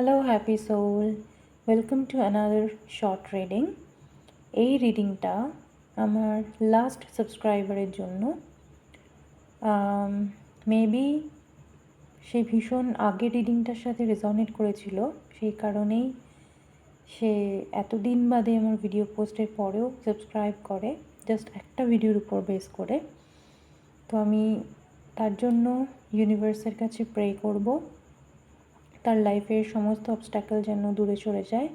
Hello happy soul, welcome to another short reading. এই রিডিংটা আমার লাস্ট সাবস্ক্রাইবারের জন্য। মেবি সে ভীষণ আগের রিডিংটার সাথে রেজনেট করেছিল, সেই কারণেই সে এতদিন বাদে আমার ভিডিও পোস্টের পরেও সাবস্ক্রাইব করে, জাস্ট একটা ভিডিওর উপর বেস করে। তো আমি তার জন্য ইউনিভার্সের কাছে প্রে করব, তার লাইফের সমস্ত অবস্ট্যাকল যেন দূরে সরে যায়।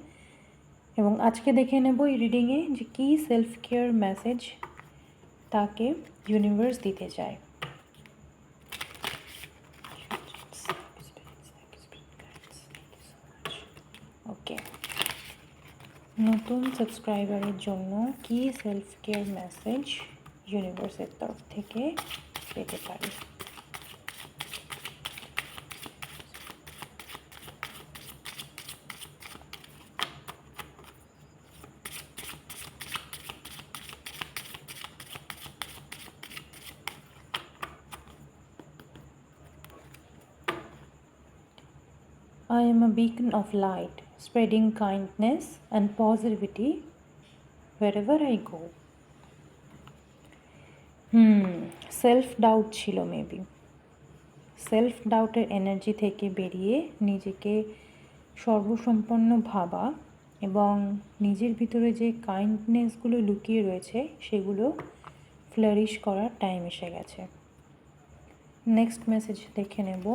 এবং আজকে দেখে নেব এই রিডিংয়ে যে কী সেলফ কেয়ার মেসেজ তাকে ইউনিভার্স দিতে চায়। ওকে, নতুন সাবস্ক্রাইবারের জন্য কী সেলফ কেয়ার মেসেজ ইউনিভার্সের তরফ থেকে পেতে পারি। I am a beacon of light, spreading kindness and positivity wherever I go. Self doubt ছিল মেবি। সেলফ ডাউটের এনার্জি থেকে বেরিয়ে নিজেকে সর্বসম্পন্ন ভাবা এবং নিজের ভিতরে যে কাইন্ডনেসগুলো লুকিয়ে রয়েছে সেগুলো ফ্লারিশ করার টাইম এসে গেছে। নেক্সট মেসেজ দেখে নেব।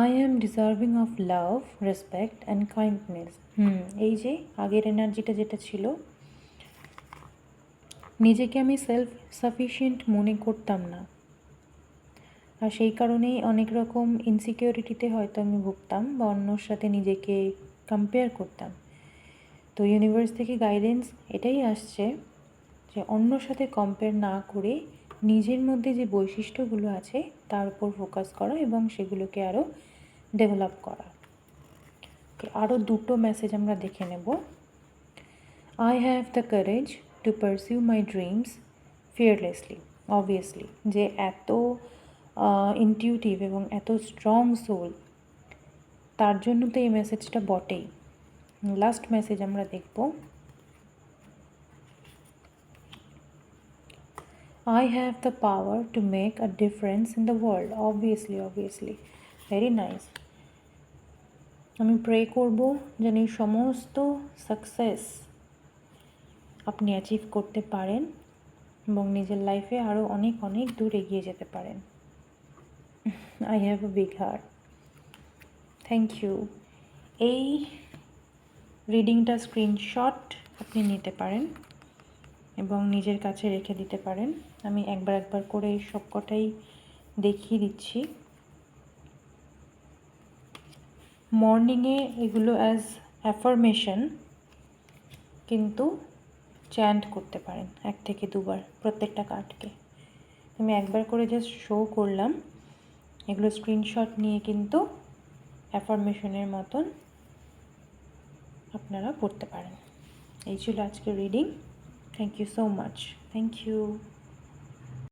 I am deserving of love, respect and kindness. এই যে আগের এনার্জিটা যেটা ছিল, নিজেকে আমি সেলফ সাফিশিয়েন্ট মনে করতাম না, আর সেই কারণেই অনেক রকম ইনসিকিউরিটিতে হয়তো আমি ভুগতাম বা অন্যর সাথে নিজেকে কম্পেয়ার করতাম। তো ইউনিভার্স থেকে গাইডেন্স এটাই আসছে যে অন্যর সাথে কম্পেয়ার না করে নিজের মধ্যে যে বৈশিষ্ট্যগুলো আছে তার উপর ফোকাস করা এবং সেগুলোকে আরও ডেভেলপ করা। আরও দুটো মেসেজ আমরা দেখে নেব। I have the courage to pursue my dreams fearlessly. Obviously, যে এত ইনটিউটিভ এবং এত স্ট্রং সোল, তার জন্য তো এই মেসেজটা বটেই। লাস্ট মেসেজ আমরা দেখব। I have the power to make a difference in the world. Obviously. Very nice. আমি প্রে করব যেন এই সমস্ত সাকসেস আপনি অ্যাচিভ করতে পারেন এবং নিজের লাইফে আরও অনেক অনেক দূর এগিয়ে যেতে পারেন। I have a big heart. Thank you. এই রিডিংটা স্ক্রিনশট আপনি নিতে পারেন এবং নিজের কাছে রেখে দিতে পারেন। আমি একবার করে এই সবকটাই দেখিয়ে দিচ্ছি। মর্নিংয়ে এগুলো অ্যাজ অ্যাফার্মেশন কিন্তু চ্যান্ট করতে পারেন 1 থেকে 2 বার প্রত্যেকটা কার্ডকে। আমি একবার করে জাস্ট শো করলাম, এগুলো স্ক্রিনশট নিয়ে কিন্তু অ্যাফার্মেশনের মতন আপনারা পড়তে পারেন। এই ছিল আজকের reading. Thank you so much. Thank you.